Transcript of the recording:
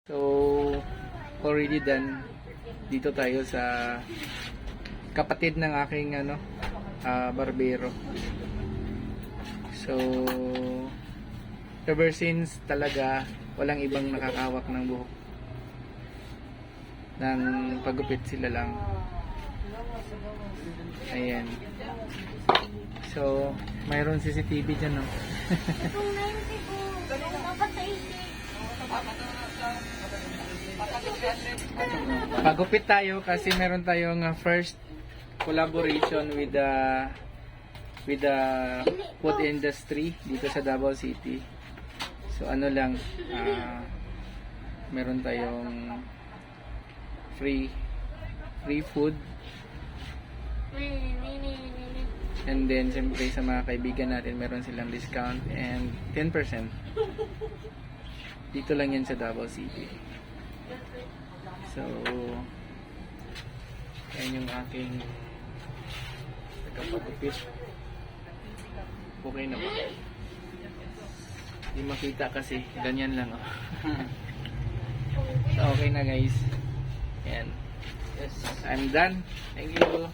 So, already done. Dito tayo sa kapatid ng aking barbero. So, ever since talaga walang ibang nakakawak ng buhok. Ng pagupit sila lang. Ayan. So, mayroon CCTV dyan, no? Itong 90 po. Dapat sa 80. Pagupit tayo kasi meron tayong first collaboration with the food industry dito sa Davao City. So ano lang, meron tayong free food, and then siyempre sa mga kaibigan natin meron silang discount and 10%. Dito lang yan sa Davao City. So yan yung aking tagapagupit. Okay na ba? Hindi makita kasi ganyan lang, oh. So okay na, guys. Yan. I'm done. Thank you.